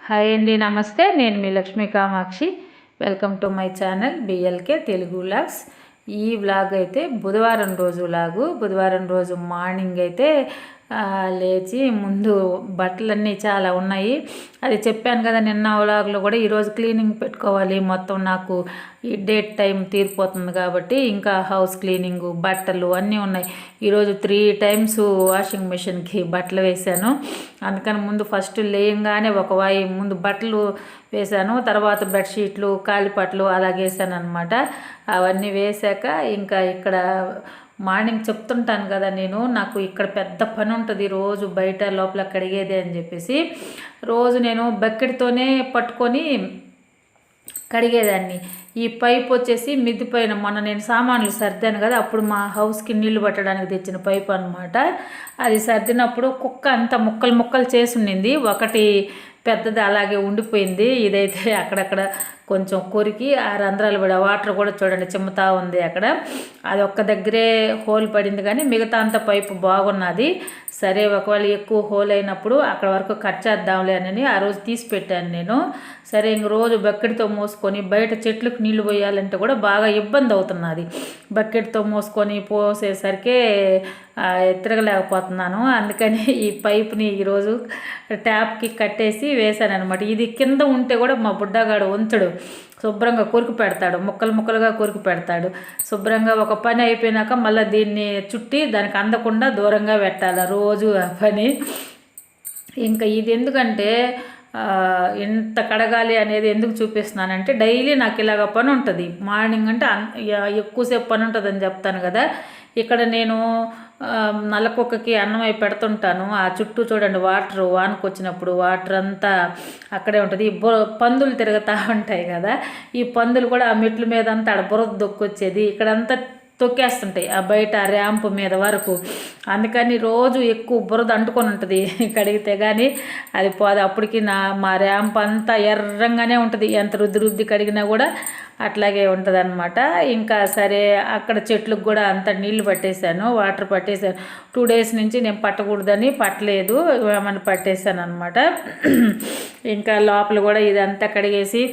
Hi అండి, నమస్తే. నేను మీ Lakshmi Kamakshi. Welcome to my channel BLK Telugu vlogs. ఈ వ్లాగ్ అయితే బుధవారం రోజు మార్నింగ్ అయితే లేచి ముందు బట్టలన్నీ చాలా ఉన్నాయి. అది చెప్పాను కదా నిన్న వ్లాగ్లో కూడా. ఈరోజు క్లీనింగ్ పెట్టుకోవాలి, మొత్తం నాకు ఈ డేట్ టైం తీరిపోతుంది కాబట్టి ఇంకా హౌస్ క్లీనింగు, బట్టలు అన్నీ ఉన్నాయి. ఈరోజు 3 times వాషింగ్ మిషన్కి బట్టలు వేశాను. అందుకని ముందు ఫస్ట్ లేయంగానే ఒక వాయి ముందు బట్టలు వేశాను, తర్వాత బెడ్షీట్లు, కాలిపట్లు అలాగే వేసాను అనమాట. అవన్నీ వేశాక ఇంకా ఇక్కడ మార్నింగ్ చెప్తుంటాను కదా నేను, నాకు ఇక్కడ పెద్ద పని ఉంటుంది రోజు బయట లోపల కడిగేది అని చెప్పేసి. రోజు నేను బకెట్తోనే పట్టుకొని కడిగేదాన్ని. ఈ పైప్ వచ్చేసి మిద్ది పైన మొన్న నేను సామాన్లు సర్దాను కదా, అప్పుడు మా హౌస్కి నీళ్లు పట్టడానికి తెచ్చిన పైప్ అనమాట. అది సర్దినప్పుడు కుక్క అంతా ముక్కలు ముక్కలు చేసి ఉండింది, ఒకటి పెద్దది అలాగే ఉండిపోయింది. ఇదైతే అక్కడక్కడ కొంచెం కొరికి ఆ రంధ్రాలు కూడా, వాటర్ కూడా చూడండి చిమ్ముతా ఉంది అక్కడ. అది ఒక్క దగ్గరే హోల్ పడింది, కానీ మిగతా అంత పైపు బాగున్నది. సరే ఒకవేళ ఎక్కువ హోల్ అయినప్పుడు అక్కడ వరకు కట్ చేద్దాంలే అని ఆ రోజు తీసి పెట్టాను నేను. సరే ఇంక రోజు బకెట్తో మోసుకొని బయట చెట్లకు నీళ్లు పోయాలంటే కూడా బాగా ఇబ్బంది అవుతున్నది. బకెట్తో మోసుకొని పోసేసరికి తిరగలేకపోతున్నాను. అందుకని ఈ పైప్ని ఈరోజు ట్యాప్కి కట్టేసి వేశాను అనమాట. ఇది కింద ఉంటే కూడా మా బుడ్డగాడు ఉంచడు, శుభ్రంగా కొరికి పెడతాడు, ముక్కలు ముక్కలుగా కొరికి పెడతాడు. శుభ్రంగా ఒక పని అయిపోయినాక మళ్ళీ దీన్ని చుట్టి దానికి అందకుండా దూరంగా పెట్టాలి రోజు ఆ పని. ఇంకా ఇది ఎందుకంటే ఎంత కడగాలి అనేది ఎందుకు చూపిస్తున్నానంటే, డైలీ నాకు ఇలాగ పని ఉంటుంది. మార్నింగ్ అంటే ఎక్కువసేపు పని ఉంటుందని చెప్తాను కదా. ఇక్కడ నేను నల్లకుక్కకి అన్నం అయి పెడుతుంటాను. ఆ చుట్టూ చూడండి వాటర్, వానకు వచ్చినప్పుడు వాటర్ అంతా అక్కడే ఉంటుంది. ఈ పందులు తిరుగుతూ ఉంటాయి కదా, ఈ పందులు కూడా ఆ మెట్ల మీద అంతా ఆడ బురద దొక్కొచ్చేది, ఇక్కడంతా తొక్కేస్తుంటాయి ఆ బయట ర్యాంప్ మీద వరకు. అందుకని రోజు ఎక్కువ బురద అంటుకొని ఉంటుంది కడిగితే కానీ అది పోదు. అప్పటికి మా ర్యాంప్ అంతా ఎర్రంగానే ఉంటుంది, ఎంత రుద్ది కడిగినా కూడా అట్లాగే ఉంటుంది అనమాట. ఇంకా సరే అక్కడ చెట్లకు కూడా అంత నీళ్లు పట్టేశాను, వాటర్ పట్టేశాను. 2 days నుంచి నేను పట్టకూడదని పట్టలేదు, ఏమన్నా పట్టేశాను అనమాట. ఇంకా లోపల కూడా ఇదంతా కడిగేసి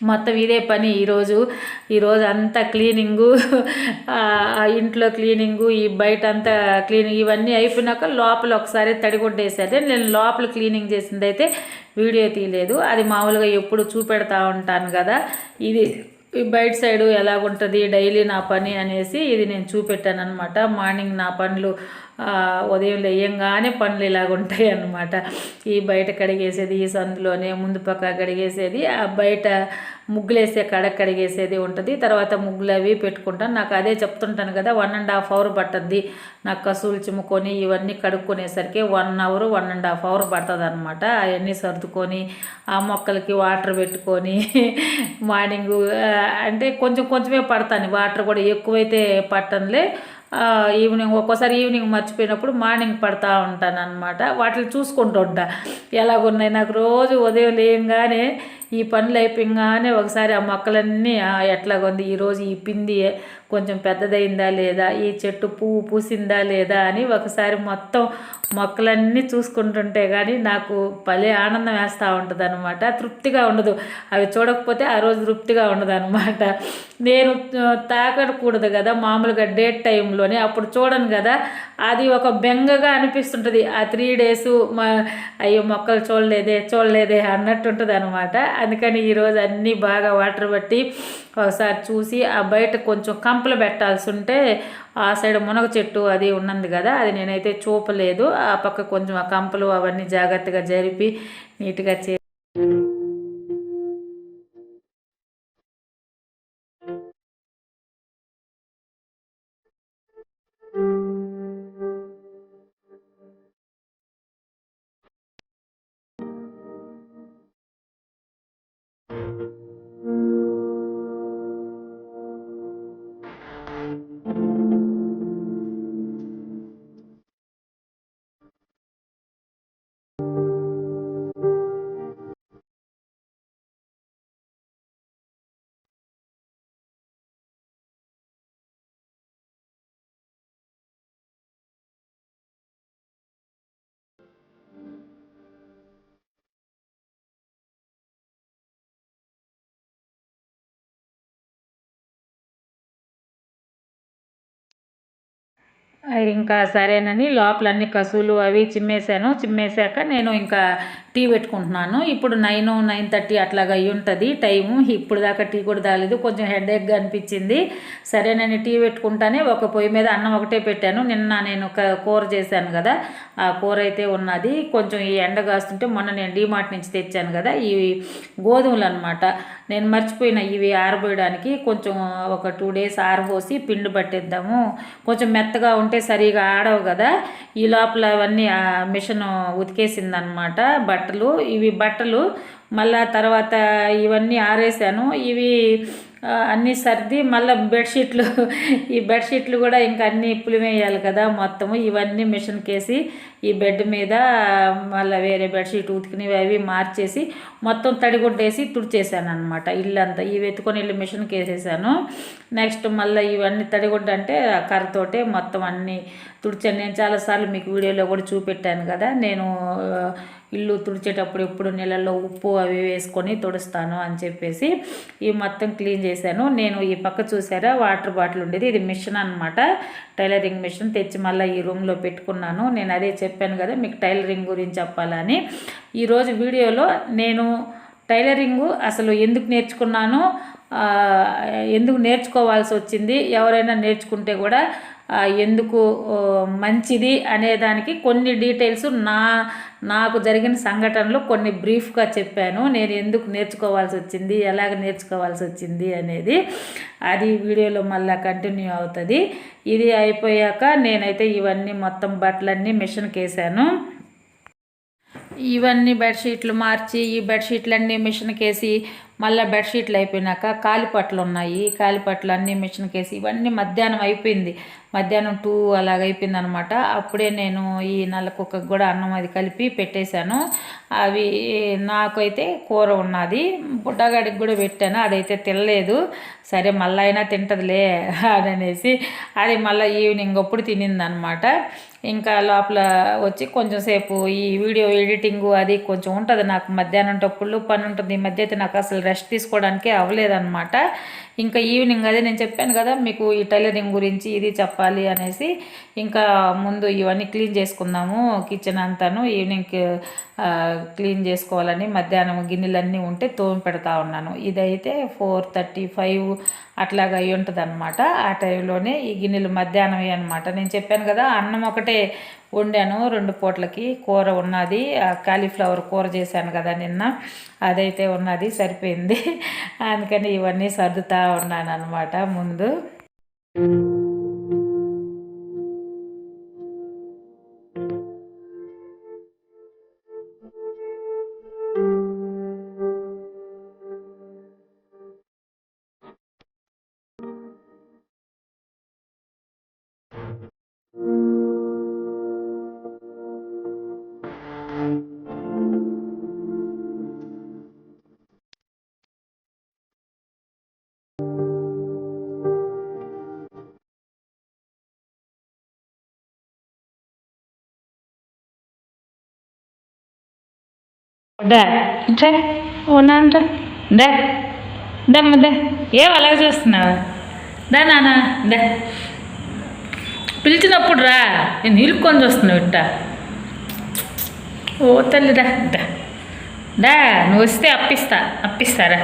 మొత్తం ఇదే పని ఈరోజు అంతా క్లీనింగు, ఇంట్లో క్లీనింగు, ఈ బయట అంతా క్లీనింగ్ ఇవన్నీ అయిపోయినాక లోపల ఒకసారి తడిగుడ్డేసేది. నేను లోపల క్లీనింగ్ చేసింది అయితే వీడియో తీయలేదు, అది మామూలుగా ఎప్పుడు చూపెడతా ఉంటాను కదా. ఇది ఈ బయట సైడు ఎలాగుంటుంది డైలీ నా పని అనేసి ఇది నేను చూపెట్టాను అనమాట. మార్నింగ్ నా పనులు ఉదయం లేయంగానే పనులు ఇలాగుంటాయి అన్నమాట. ఈ బయట కడిగేసేది, ఈ సందులోనే ముందు పక్క కడిగేసేది, ఆ బయట ముగ్గులేసే కడిగేసేది ఉంటుంది. తర్వాత ముగ్గులు అవి పెట్టుకుంటాను. నాకు అదే చెప్తుంటాను కదా, 1.5 hour పట్టద్ది నాకు కసువులు చిమ్ముకొని ఇవన్నీ కడుక్కునేసరికి 1 hour 1.5 hour పడుతుంది అనమాట. అవన్నీ సర్దుకొని ఆ మొక్కలకి వాటర్ పెట్టుకొని మార్నింగు అంటే కొంచెమే పడతాను, వాటర్ కూడా ఎక్కువైతే పట్టనులే. ఈవినింగ్ ఒక్కోసారి ఈవినింగ్ మర్చిపోయినప్పుడు మార్నింగ్ పడతా ఉంటాను అనమాట. వాటిని చూసుకుంటూ ఉంటా ఎలాగున్నాయి. నాకు రోజు ఉదయం లేయంగానే ఈ పనులు అయిపోయింగానే ఒకసారి ఆ మొక్కలన్నీ ఎట్లాగుంది, ఈరోజు ఈ పిండి కొంచెం పెద్దదైందా లేదా, ఈ చెట్టు పువ్వు పూసిందా లేదా అని ఒకసారి మొత్తం మొక్కలన్నీ చూసుకుంటుంటే కానీ నాకు భలే ఆనందం వేస్తూ ఉంటుంది అనమాట. తృప్తిగా ఉండదు, అవి చూడకపోతే ఆ రోజు తృప్తిగా ఉండదు అనమాట. నేను తాకకూడదు కదా మామూలుగా డేట్ టైంలోనే, అప్పుడు చూడను కదా, అది ఒక బెంగగా అనిపిస్తుంటుంది. ఆ 3 days అయ్యో మొక్కలు చూడలేదే అన్నట్టుంటుంది అనమాట. అందుకని ఈరోజు అన్నీ బాగా వాటర్ పట్టి ఒకసారి చూసి ఆ బయట కొంచెం కంపలు పెట్టాల్సి ఉంటే ఆ సైడ్ మునగ చెట్టు అది ఉన్నది కదా, అది నేనైతే చూపలేదు. ఆ పక్క కొంచెం ఆ కంపలు అవన్నీ జాగ్రత్తగా జరిపి నీట్గా ఇంకా సరేనని లోపలన్నీ కసువులు అవి చిమ్మేశాను. చిమ్మేశాక నేను ఇంకా టీ పెట్టుకుంటున్నాను. ఇప్పుడు 9:30 అట్లాగా అయ్యి ఉంటుంది టైము. ఇప్పుడు దాకా టీ కూడా తాగలేదు, కొంచెం హెడేక్గా అనిపించింది. సరే నేను టీ పెట్టుకుంటానే ఒక పొయ్యి మీద అన్నం ఒకటే పెట్టాను. నిన్న నేను కూర చేశాను కదా, ఆ కూర అయితే ఉన్నది. కొంచెం ఈ ఎండ కాస్తుంటే మొన్న నేను డీమార్ట్ నుంచి తెచ్చాను కదా, ఇవి గోధుమలు అనమాట. నేను మర్చిపోయిన ఇవి ఆరబోయడానికి. కొంచెం ఒక 2 డేస్ ఆరబోసి పిండి పట్టేద్దాము, కొంచెం మెత్తగా ఉంటే సరిగా ఆడవు కదా. ఈ లోపల అవన్నీ మిషన్ ఉతికేసిందనమాట బట్టలు. మళ్ళా తర్వాత ఇవన్నీ ఆరేసాను. ఇవి అన్నీ సర్ది మళ్ళీ ఈ బెడ్షీట్లు కూడా ఇంకా అన్నీ పులిమేయాలి కదా మొత్తము. ఇవన్నీ మిషన్కి వేసి ఈ బెడ్ మీద మళ్ళీ వేరే బెడ్షీట్ ఉతికినవి అవి మార్చేసి మొత్తం తడిగుడ్డేసి తుడిచేసాను అనమాట ఇల్లంతా. ఇవి ఎత్తుకొని వెళ్ళి మిషన్కి వేసేసాను. నెక్స్ట్ మళ్ళీ ఇవన్నీ తడిగుడ్డ అంటే కర్రతోటే మొత్తం అన్నీ తుడిచాను. నేను చాలాసార్లు మీకు వీడియోలో కూడా చూపెట్టాను కదా, నేను ఇల్లు తుడిచేటప్పుడు ఎప్పుడు నీళ్ళల్లో ఉప్పు అవి వేసుకొని తుడుస్తాను అని చెప్పేసి ఇవి మొత్తం క్లీన్ చేశాను. నేను ఈ పక్క చూసారా వాటర్ బాటిల్ ఉండేది, ఇది మిషన్ అనమాట, టైలరింగ్ మిషన్ తెచ్చి మళ్ళీ ఈ రూమ్లో పెట్టుకున్నాను. నేను అదే చెప్పాను కదా మీకు టైలరింగ్ గురించి చెప్పాలని. ఈరోజు వీడియోలో నేను టైలరింగు అసలు ఎందుకు నేర్చుకున్నాను, ఎందుకు నేర్చుకోవాల్సి వచ్చింది, ఎవరైనా నేర్చుకుంటే కూడా ఎందుకు మంచిది అనేదానికి కొన్ని డీటెయిల్స్ నాకు జరిగిన సంఘటనలు కొన్ని బ్రీఫ్గా చెప్పాను. నేను ఎందుకు నేర్చుకోవాల్సి వచ్చింది, ఎలాగ నేర్చుకోవాల్సి వచ్చింది అనేది అది వీడియోలో మళ్ళీ కంటిన్యూ అవుతుంది. ఇది అయిపోయాక నేనైతే ఇవన్నీ మొత్తం బట్టలన్నీ మిషన్కి వేసాను. ఇవన్నీ బెడ్షీట్లు మార్చి ఈ బెడ్షీట్లన్నీ మిషన్కి వేసి మళ్ళీ బెడ్షీట్లు అయిపోయినాక కాలిపట్లు ఉన్నాయి, కాలిపట్లు అన్నీ మిషన్కి వేసి ఇవన్నీ మధ్యాహ్నం అయిపోయింది. మధ్యాహ్నం 2 అలాగ అయిపోయింది అనమాట. అప్పుడే నేను ఈ నల్ల కుక్కకు కూడా అన్నం అది కలిపి పెట్టేశాను. అవి నాకైతే కూర ఉన్నది, బుడ్డగాడికి కూడా పెట్టాను, అదైతే తినలేదు. సరే మళ్ళీ అయినా తింటదిలే అనేసి అది మళ్ళీ ఈవినింగ్ అప్పుడు తినిందనమాట. ఇంకా లోపల వచ్చి కొంచెం సేపు ఈ వీడియో ఎడిటింగు అది కొంచెం ఉంటుంది నాకు, మధ్యాహ్నం టప్పుడు పని ఉంటుంది. ఈ మధ్య అయితే నాకు అసలు రెస్ట్ తీసుకోవడానికే అవ్వలేదన్నమాట. ఇంకా ఈవినింగ్ అదే నేను చెప్పాను కదా మీకు ఈ టైలరింగ్ గురించి ఇది చెప్పాలి అనేసి, ఇంకా ముందు ఇవన్నీ క్లీన్ చేసుకుందాము కిచెన్ అంతాను. ఈవినింగ్ క్లీన్ చేసుకోవాలని మధ్యాహ్నం గిన్నెలన్నీ ఉంటే తోమి పెడతా ఉన్నాను. ఇదైతే 4:35 అట్లాగా అయి ఉంటుంది అనమాట. ఆ టైంలోనే ఈ గిన్నెలు మధ్యాహ్నం అనమాట. నేను చెప్పాను కదా అన్నం ఒకటే వండాను, 2 పూటలకి కూర ఉన్నది. కాలీఫ్లవర్ కూర చేశాను కదా నిన్న, అదైతే ఉన్నది సరిపోయింది. అందుకని ఇవన్నీ సర్దుతా ఉన్నాను అనమాట ముందు. ఏం అలాగ చూస్తున్నావు? దా నాన్న దా, పిలిచినప్పుడు రా, నేను ఇరుక్కొని చూస్తున్నావు ఇట్ట. ఓ తల్లి దా దా దా, నువ్వు వస్తే అప్పిస్తారా,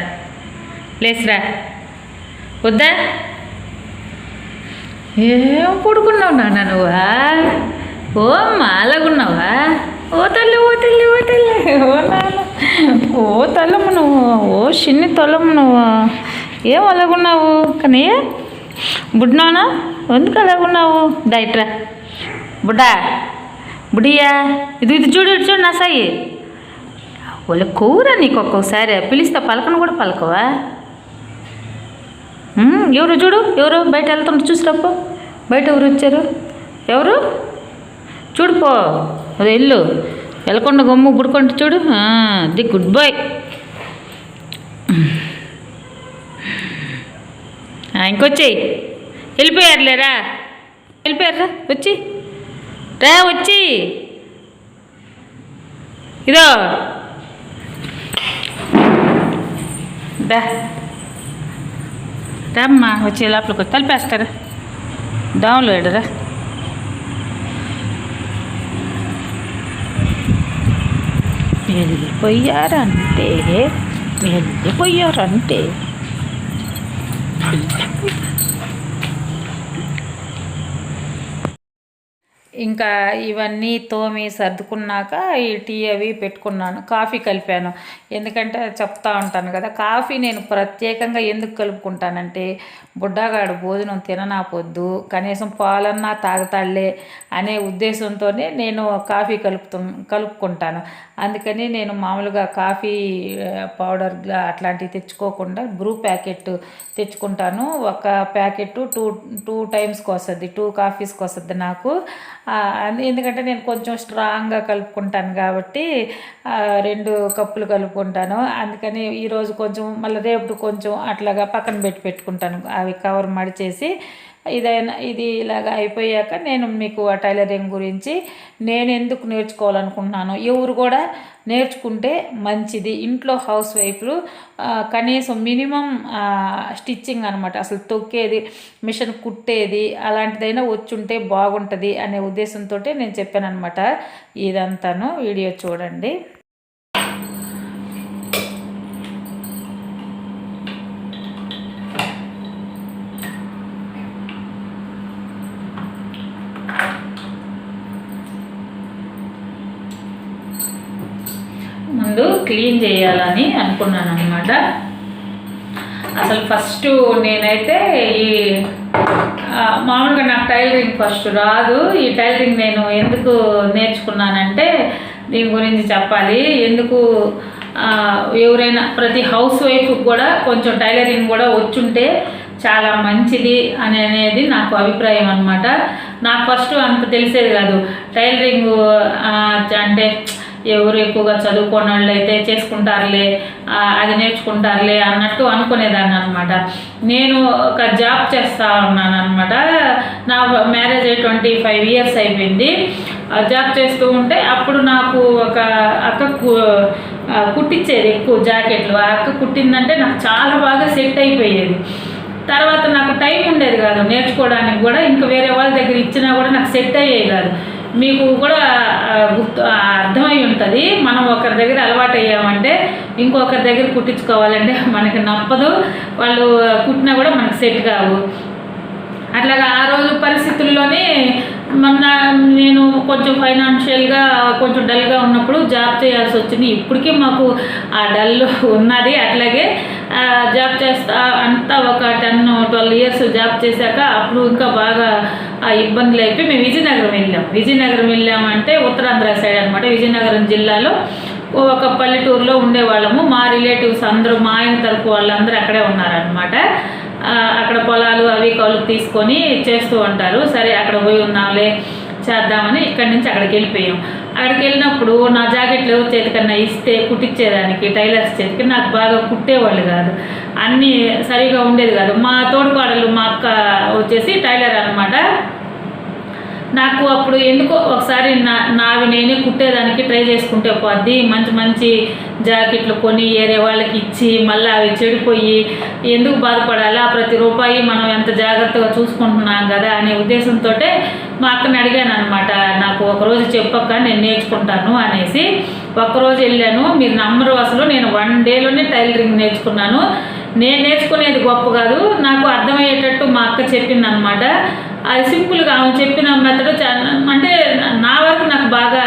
లేచిరా. వద్దా? ఏం పడుకున్నావు నాన్న నువ్వా? ఓ అమ్మా అలాగున్నావా? ఓ తల్లి ఓ తల్లి ఓ తల్లి ఓ నాన్న ఓ తల్లమ్మ నువ్వు, ఓ చిన్ని తొలమ్మ నువ్వు, ఏం అలాగున్నావు? కానీ బుడ్నానా ఎందుకు అలాగున్నావు? దైట్రా బుడియా, ఇది చూడు చూడు నా సాయి, వాళ్ళ కూర నీకు ఒక్కొక్కసారి పిలిస్తే పలకను కూడా పలకవా? ఎవరు చూడు, ఎవరు బయట వెళ్తుంటే చూసిరప్పు, బయట ఎవరు వచ్చారు, ఎవరు చూడుపో, అది వెళ్ళు, వెళ్ళకుండా గమ్ము బుడుకుంటూ చూడు. The good boy. ఇంకొచ్చేయి, వెళ్ళిపోయారులేరా, వెళ్ళిపోయారా, వచ్చి రా, వచ్చి ఇదో దా రమ్మా, వచ్చి లోపలికి తలిపేస్తారా, దోమలు వేడరా. వెళ్ళిపోయారంటే వెళ్ళిపోయారంటే ఇంకా ఇవన్నీ తోమి సర్దుకున్నాక ఈ టీ అవి పెట్టుకున్నాను. కాఫీ కలిపాను. ఎందుకంటే చెప్తా ఉంటాను కదా, కాఫీ నేను ప్రత్యేకంగా ఎందుకు కలుపుకుంటానంటే బుడ్డగాడు భోజనం తిననాపొద్దు, కనీసం పాలన్నా తాగుతాడులే అనే ఉద్దేశంతోనే నేను కాఫీ కలుపుకుంటాను. అందుకని నేను మామూలుగా కాఫీ పౌడర్ అట్లాంటివి తెచ్చుకోకుండా బ్రూ ప్యాకెట్ తెచ్చుకుంటాను. ఒక ప్యాకెట్ టూ టైమ్స్కి వస్తుంది, 2 కాఫీస్కి వస్తుంది నాకు. ఎందుకంటే నేను కొంచెం స్ట్రాంగ్గా కలుపుకుంటాను కాబట్టి 2 కప్పులు కలుపుకుంటాను. అందుకని ఈరోజు కొంచెం మళ్ళీ రేపు కొంచెం అట్లాగా పక్కన పెట్టుకుంటాను. అవి కవర్ మడిచేసి ఇది ఇలాగ అయిపోయాక నేను మీకు ఆ టైలరింగ్ గురించి నేను ఎందుకు నేర్చుకోవాలనుకుంటున్నాను, ఎవరు కూడా నేర్చుకుంటే మంచిది. ఇంట్లో హౌస్ వైఫ్లు కనీసం మినిమం స్టిచ్చింగ్ అనమాట, అసలు తొక్కేది మిషన్ కుట్టేది అలాంటిదైనా వచ్చుంటే బాగుంటుంది అనే ఉద్దేశంతో నేను చెప్పాను అనమాట. ఇదంతాను వీడియో చూడండి. ముందు క్లీన్ చేయాలని అనుకున్నాను అనమాట. అసలు ఫస్ట్ నేనైతే ఈ మామూలుగా నాకు టైలరింగ్ ఫస్ట్ రాదు. ఈ టైలరింగ్ నేను ఎందుకు నేర్చుకున్నానంటే దీని గురించి చెప్పాలి. ఎందుకు ఎవరైనా ప్రతి హౌస్ వైఫ్కి కూడా కొంచెం టైలరింగ్ కూడా వచ్చుంటే చాలా మంచిది అనేది నాకు అభిప్రాయం అనమాట. నాకు ఫస్ట్ అంత తెలిసేది కాదు. టైలరింగ్ అంటే ఎవరు ఎక్కువగా చదువుకోని వాళ్ళు అయితే చేసుకుంటారులే, అది నేర్చుకుంటారులే అన్నట్టు అనుకునేదాన్ని అనమాట. నేను ఒక జాబ్ చేస్తూ ఉన్నాను అనమాట. నా మ్యారేజ్ 25 ఇయర్స్ అయిపోయింది. జాబ్ చేస్తూ ఉంటే అప్పుడు నాకు ఒక అక్క కుట్టించేది ఎక్కువ జాకెట్లు. ఆ అక్క కుట్టిందంటే నాకు చాలా బాగా సెట్ అయిపోయేది. తర్వాత నాకు టైం ఉండేది కాదు నేర్చుకోవడానికి కూడా. ఇంకా వేరే వాళ్ళ దగ్గర ఇచ్చినా కూడా నాకు సెట్ అయ్యేది కాదు. మీకు కూడా అర్థమై ఉంటుంది, మనం ఒకరి దగ్గర అలవాటు అయ్యామంటే ఇంకొకరి దగ్గర కుట్టించుకోవాలంటే మనకి నప్పదు, వాళ్ళు కుట్టినా కూడా మనకు సెట్ కావు. అట్లాగా ఆ రోజు పరిస్థితుల్లోనే నేను కొంచెం ఫైనాన్షియల్గా కొంచెం డల్గా ఉన్నప్పుడు జాబ్ చేయాల్సి వచ్చింది. ఇప్పటికీ మాకు ఆ డల్ ఉన్నది. అట్లాగే జాబ్ చేస్తా అంతా ఒక 10-12 ఇయర్స్ జాబ్ చేశాక అప్పుడు ఇంకా బాగా ఇబ్బందులు అయిపోయి మేము విజయనగరం వెళ్ళామంటే ఉత్తరాంధ్ర సైడ్ అనమాట. విజయనగరం జిల్లాలో ఒక పల్లెటూరులో ఉండేవాళ్ళము. మా రిలేటివ్స్ అందరూ, మా ఆయన తరపు వాళ్ళందరూ అక్కడే ఉన్నారనమాట. అక్కడ పొలాలు అవి కౌలుకు తీసుకొని చేస్తూ ఉంటారు. సరే అక్కడ పోయి ఉన్నాంలే చేద్దామని ఇక్కడి నుంచి అక్కడికి వెళ్ళిపోయాం. అక్కడికి వెళ్ళినప్పుడు నా జాకెట్లు ఎవరి చేతికన్నా ఇస్తే కుట్టించేదానికి టైలర్స్ చేతికి నాకు బాగా కుట్టేవాళ్ళు కాదు, అన్నీ సరిగా ఉండేది కాదు. మా తోడుకోడలు మా అక్క వచ్చేసి టైలర్ అనమాట. నాకు అప్పుడు ఎందుకో ఒకసారి నావి నేనే కుట్టేదానికి ట్రై చేసుకుంటే పోద్ది, మంచి మంచి జాకెట్లు కొని ఏరే వాళ్ళకి ఇచ్చి మళ్ళీ అవి చెడిపోయి ఎందుకు బాధపడాలా, ప్రతి రూపాయి మనం ఎంత జాగ్రత్తగా చూసుకుంటున్నాం కదా అనే ఉద్దేశంతో మా అక్కని అడిగాను అనమాట. నాకు ఒకరోజు చెప్పక్క నేను నేర్చుకుంటాను అనేసి. ఒక్కరోజు వెళ్ళాను. మీరు నమ్మరు, అసలు నేను 1 డేలోనే టైలరింగ్ నేర్చుకున్నాను. నేను నేర్చుకునేది గొప్ప కాదు, నాకు అర్థమయ్యేటట్టు మా అక్క చెప్పింది అనమాట. అది సింపుల్గా ఆమె చెప్పిన మెథడ్ అంటే నా వరకు నాకు బాగా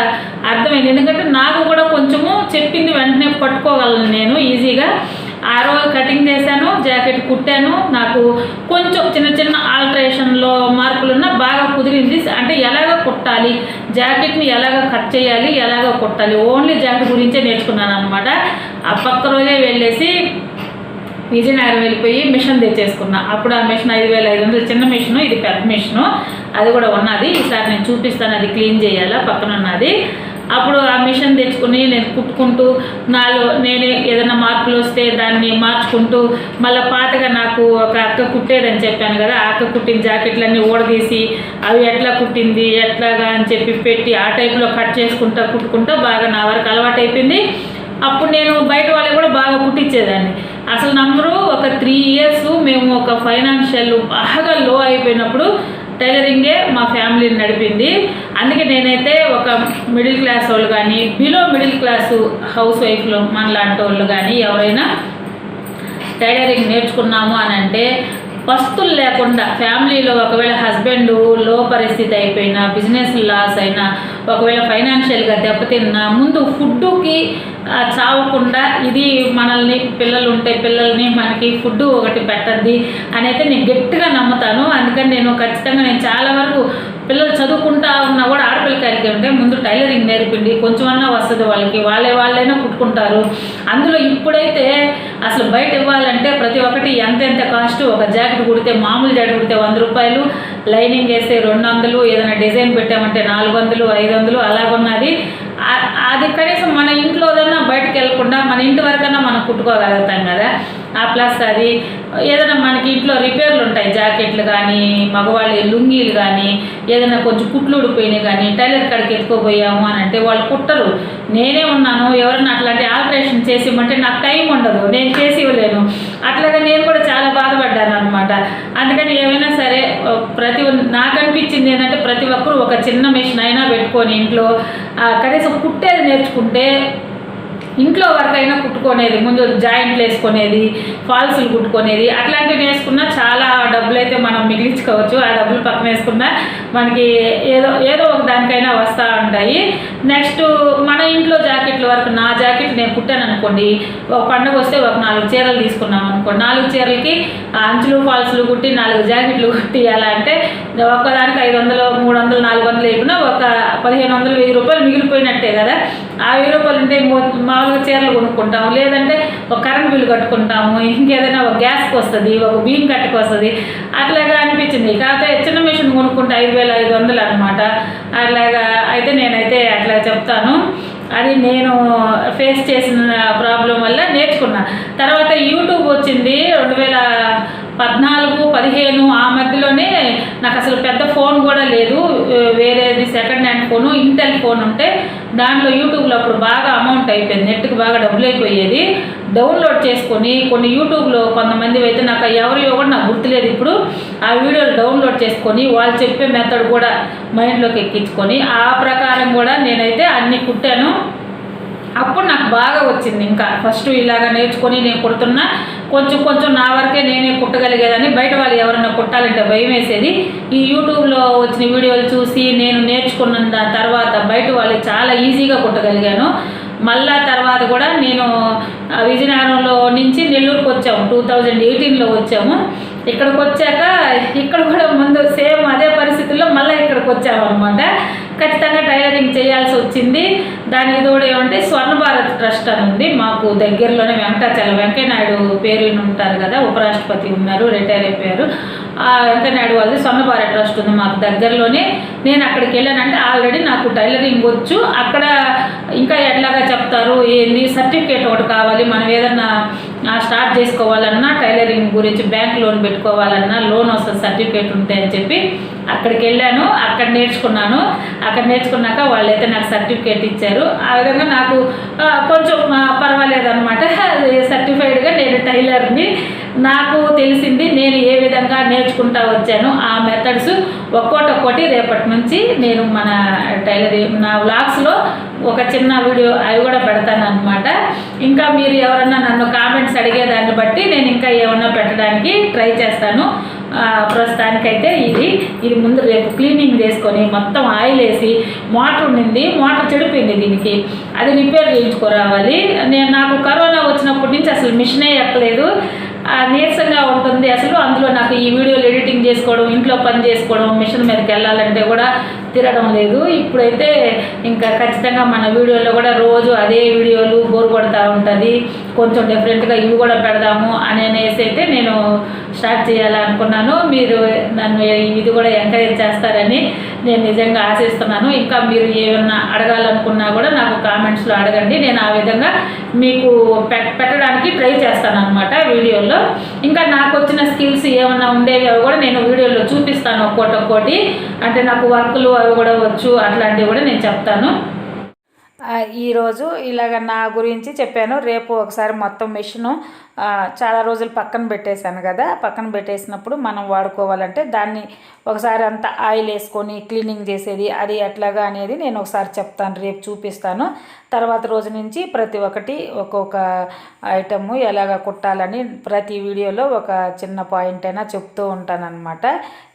అర్థమైంది. ఎందుకంటే నాకు కూడా కొంచెము చెప్పింది వెంటనే పట్టుకోగలను నేను ఈజీగా. ఆ రోజు కటింగ్ చేశాను, జాకెట్ కుట్టాను. నాకు కొంచెం చిన్న చిన్న ఆల్టరేషన్లో మార్పులున్నా బాగా కుదిరింది. అంటే ఎలాగ కుట్టాలి, జాకెట్ని ఎలాగ కట్ చేయాలి, ఎలాగ కుట్టాలి, ఓన్లీ జాకెట్ గురించే నేర్చుకున్నాను అనమాట. ఆ పక్క రోజే వెళ్ళేసి విజయనగరం వెళ్ళిపోయి మిషన్ తెచ్చేసుకున్నా. అప్పుడు ఆ మిషన్ 5500, చిన్న మిషను, ఇది పెద్ద మిషను, అది కూడా ఉన్నది. ఈసారి నేను చూపిస్తాను, అది క్లీన్ చేయాలా పక్కన ఉన్నది. అప్పుడు ఆ మిషన్ తెచ్చుకుని నేను కుట్టుకుంటూ నేనే ఏదైనా మార్పులు వస్తే దాన్ని మార్చుకుంటూ మళ్ళీ పాతగా నాకు ఒక అక్క కుట్టేదని చెప్పాను కదా, ఆ అక్క కుట్టిన జాకెట్లన్నీ ఊడదీసి అవి ఎట్లా కుట్టింది ఎట్లాగా అని చెప్పి పెట్టి ఆ టైప్లో కట్ కుట్టుకుంటూ బాగా నా వరకు అలవాటు అయిపోయింది. అప్పుడు నేను బయట వాళ్ళకి కూడా బాగా కుట్టించేదాన్ని. అసలు నమ్మరు, ఒక 3 ఇయర్స్ మేము ఒక ఫైనాన్షియల్ బాగా లో అయిపోయినప్పుడు టైలరింగే మా ఫ్యామిలీని నడిపింది. అందుకే నేనైతే ఒక మిడిల్ క్లాస్ వాళ్ళు కానీ బిలో మిడిల్ క్లాసు హౌస్ వైఫ్లు మనలాంటి వాళ్ళు కానీ ఎవరైనా టైలరింగ్ నేర్చుకున్నాము అని అంటే పస్తులు లేకుండా ఫ్యామిలీలో ఒకవేళ హస్బెండ్ లో పరిస్థితి అయిపోయినా, బిజినెస్ లాస్ అయినా, ఒకవేళ ఫైనాన్షియల్గా దెబ్బతిన్నా ముందు ఫుడ్డుకి చావకుండా ఇది మనల్ని పిల్లలు ఉంటే పిల్లల్ని మనకి ఫుడ్ ఒకటి పెట్టద్ది అని అయితే నేను గట్టిగా నమ్ముతాను. అందుకని నేను ఖచ్చితంగా చాలా వరకు పిల్లలు చదువుకుంటా ఉన్నా కూడా ఆడపిల్లకాయలకి ఉంటే ముందు టైలరింగ్ నేర్పిండి, కొంచెమన్నా వస్తుంది వాళ్ళకి, వాళ్ళైనా కుట్టుకుంటారు. అందులో ఇప్పుడైతే అసలు బయట ఇవ్వాలంటే ప్రతి ఒక్కటి ఎంత కాస్ట్. ఒక జాకెట్ కుడితే మామూలు జాకెట్ కుడితే 100 రూపాయలు, లైనింగ్ వేస్తే 200, ఏదైనా డిజైన్ పెట్టామంటే 400, 500 అలాగున్నది. అది కనీసం మన ఇంట్లోదన్నా బయటకు వెళ్ళకుండా మన ఇంటి వరకన్నా మనం కుట్టుకోగలుగుతాం కదా. ప్లస్ అది ఏదైనా మనకి ఇంట్లో రిపేర్లు ఉంటాయి, జాకెట్లు కానీ మగవాళ్ళ లుంగీలు కానీ ఏదైనా కొంచెం కుట్లు ఊడిపోయినాయి కానీ టైలర్ కాడికి ఎత్తుకోపోయాము అని అంటే వాళ్ళు కుట్టరు. నేనే ఉన్నాను, ఎవరైనా అట్లాంటి ఆల్టరేషన్ చేసి ఇవ్వమంటే నాకు టైం ఉండదు, నేను చేసి ఇవ్వలేను. అట్లాగే నేను కూడా చాలా బాధపడ్డాను అనమాట. అందుకని ఏమైనా సరే నాకు అనిపించింది ఏంటంటే ప్రతి ఒక్కరు ఒక చిన్న మెషిన్ అయినా పెట్టుకొని ఇంట్లో కనీసం కుట్టేది నేర్చుకుంటే ఇంట్లో వరకు అయినా కుట్టుకునేది, ముందు జాయింట్లు వేసుకునేది, ఫాల్సులు కుట్టుకునేది అట్లాంటివి వేసుకున్నా చాలా డబ్బులు అయితే మనం మిగిలించుకోవచ్చు. ఆ డబ్బులు పక్కన వేసుకున్నా మనకి ఏదో ఒక దానికైనా వస్తూ ఉంటాయి. నెక్స్ట్ మన ఇంట్లో జాకెట్ల వరకు నా జాకెట్ నేను కుట్టాను అనుకోండి, ఒక పండుగ వస్తే ఒక 4 చీరలు తీసుకున్నాం అనుకోండి, 4 చీరలకి అంచులు ఫాల్సులు కుట్టి 4 జాకెట్లు కుట్టి అలా అంటే ఒక్కదానికి 500, 300, 400 లేకున్నా ఒక 1500, 1000 రూపాయలు మిగిలిపోయినట్టే కదా. ఆ 1000 రూపాయలు ఉంటే మామూలుగా చీరలు కొనుక్కుంటాము, లేదంటే ఒక కరెంట్ బిల్లు కట్టుకుంటాము, ఇంకేదైనా ఒక గ్యాస్కి వస్తుంది, ఒక బియ్యం కట్టుకు వస్తుంది. అట్లాగా అనిపించింది. కాకపోతే చిన్న మిషన్ కొనుక్కుంటే 5500 అనమాట. అట్లాగా అయితే నేనైతే అట్లా చెప్తాను. అది నేను ఫేస్ చేసిన ప్రాబ్లం వల్ల నేర్చుకున్నా. తర్వాత యూట్యూబ్ వచ్చింది 2014, 15 ఆ మధ్యలోనే. నాకు అసలు పెద్ద ఫోన్ కూడా లేదు, వేరేది second hand phone, Intel phone ఉంటే దాంట్లో యూట్యూబ్లో అప్పుడు బాగా అమౌంట్ అయిపోయింది, నెట్కి బాగా డబ్బులు అయిపోయేది. డౌన్లోడ్ చేసుకొని కొన్ని యూట్యూబ్లో కొంతమంది అయితే నాకు ఎవరియో కూడా నాకు గుర్తులేదు ఇప్పుడు, ఆ వీడియోలు డౌన్లోడ్ చేసుకొని వాళ్ళు చెప్పే మెథడ్ కూడా మైండ్లోకి ఎక్కించుకొని ఆ ప్రకారం కూడా నేనైతే అన్నీ కుట్టాను. అప్పుడు నాకు బాగా వచ్చింది. ఇంకా ఫస్ట్ ఇలాగ నేర్చుకొని నేను కుడుతున్నా, కొంచెం నా వరకే నేనే కుట్టగలిగేదని. బయట వాళ్ళు ఎవరైనా కుట్టాలంటే భయం వేసేది. ఈ యూట్యూబ్లో వచ్చిన వీడియోలు చూసి నేను నేర్చుకున్న దాని తర్వాత బయట వాళ్ళు చాలా ఈజీగా కుట్టగలిగాను. మళ్ళా తర్వాత కూడా నేను విజయనగరంలో నుంచి నెల్లూరుకి వచ్చాము, 2018లో వచ్చాము. ఇక్కడికి వచ్చాక ఇక్కడ కూడా ముందు సేమ్ అదే పరిస్థితుల్లో మళ్ళీ ఇక్కడికి వచ్చాము అనమాట. ఖచ్చితంగా టైలరింగ్ చేయాల్సి వచ్చింది. దాని తోడు ఏమంటే స్వర్ణ భారత్ ట్రస్ట్ అని ఉంది మాకు దగ్గరలోనే, వెంకయ్య నాయుడు పేరు ఉంటారు కదా, ఉపరాష్ట్రపతి ఉన్నారు, రిటైర్ అయిపోయారు. ఆ వెంకయ్య నాయుడు వాళ్ళది స్వర్ణ భారత్ ట్రస్ట్ ఉంది మాకు దగ్గరలోనే. నేను అక్కడికి వెళ్ళానంటే ఆల్రెడీ నాకు టైలరింగ్ వచ్చు. అక్కడ ఇంకా ఎట్లాగా చెప్తారు, ఏంది సర్టిఫికేట్ ఒకటి కావాలి, మనం ఏదన్నా స్టార్ట్ చేసుకోవాలన్నా టైలరింగ్ గురించి బ్యాంక్ లోన్ పెట్టుకోవాలన్నా లోన్ వస్తుంది సర్టిఫికేట్ ఉంటే అని చెప్పి అక్కడికి వెళ్ళాను. అక్కడ నేర్చుకున్నాను. అక్కడ నేర్చుకున్నాక వాళ్ళైతే నాకు సర్టిఫికేట్ ఇచ్చారు. ఆ విధంగా నాకు కొంచెం పర్వాలేదన్నమాట, సర్టిఫైడ్గా నేను టైలర్ని. నాకు తెలిసింది నేను ఏ విధంగా నేర్చుకుంటా వచ్చాను, ఆ మెథడ్స్ ఒక్కోటి రేపటి నుంచి నేను మన టైలరింగ్ నా వ్లాగ్స్లో ఒక చిన్న వీడియో అవి కూడా పెడతాను అనమాట. ఇంకా మీరు ఎవరన్నా నన్ను కామెంట్స్ అడిగేదాన్ని బట్టి నేను ఇంకా ఏమన్నా పెట్టడానికి ట్రై చేస్తాను. ప్రస్తుతానికైతే ఇది ముందు రేపు క్లీనింగ్ చేసుకొని మొత్తం ఆయిల్ వేసి, మోటార్ ఉండింది, మోటార్ చెడిపోయింది, దీనికి అది రిపేర్ చేయించుకోరావాలి. నాకు కరోనా వచ్చినప్పటి నుంచి అసలు మిషనే ఎక్కలేదు, నీరసంగా ఉంటుంది అసలు. అందులో నాకు ఈ వీడియోలు ఎడిటింగ్ చేసుకోవడం, ఇంట్లో పని చేసుకోవడం, మిషన్ మీదకి వెళ్ళాలంటే కూడా తిరగడం లేదు. ఇప్పుడైతే ఇంకా ఖచ్చితంగా మన వీడియోలో కూడా రోజు అదే వీడియోలు బోర్ కొడతా ఉంటుంది, కొంచెం డిఫరెంట్గా ఇవి కూడా పెడదాము అనేసి అయితే నేను స్టార్ట్ చేయాలనుకున్నాను. మీరు నన్ను ఇది కూడా ఎంకరేజ్ చేస్తారని నేను నిజంగా ఆశిస్తున్నాను. ఇంకా మీరు ఏమన్నా అడగాలనుకున్నా కూడా నాకు కామెంట్స్లో అడగండి, నేను ఆ విధంగా మీకు పెట్టడానికి ట్రై చేస్తాను అనమాట వీడియోలో. ఇంకా నాకు వచ్చిన స్కిల్స్ ఏమన్నా ఉండేవి అవి కూడా నేను వీడియోలో చూపిస్తాను, ఒక్కోటి. అంటే నాకు వర్క్లు అవి కూడా వచ్చు, అట్లాంటివి కూడా నేను చెప్తాను. ఈరోజు ఇలాగ నా గురించి చెప్పాను. రేపు ఒకసారి మొత్తం మిషను చాలా రోజులు పక్కన పెట్టేశాను కదా, పక్కన పెట్టేసినప్పుడు మనం వాడుకోవాలంటే దాన్ని ఒకసారి అంతా ఆయిల్ వేసుకొని క్లీనింగ్ చేసేది అది ఎట్లాగా అనేది నేను ఒకసారి చెప్తాను, రేపు చూపిస్తాను. తర్వాత రోజు నుంచి ప్రతి ఒక్కటి ఒక్కొక్క ఐటము ఎలాగ కుట్టాలని ప్రతి వీడియోలో ఒక చిన్న పాయింట్ అయినా చెప్తూ ఉంటానన్నమాట.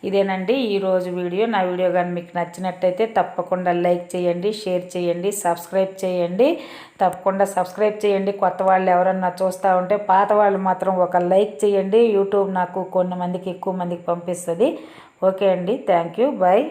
ఇదేనండి ఈరోజు వీడియో. నా వీడియో కానీ మీకు నచ్చినట్టయితే తప్పకుండా లైక్ చేయండి, షేర్ చేయండి, సబ్స్క్రైబ్ చేయండి. తప్పకుండా సబ్స్క్రైబ్ చేయండి. కొత్త వాళ్ళు ఎవరన్నా చూస్తూ ఉంటే, పాత వాళ్ళు మాత్రం ఒక లైక్ చేయండి. యూట్యూబ్ నాకు ఎక్కువ మందికి పంపిస్తుంది. ఓకే అండి, థ్యాంక్ యూ, బాయ్.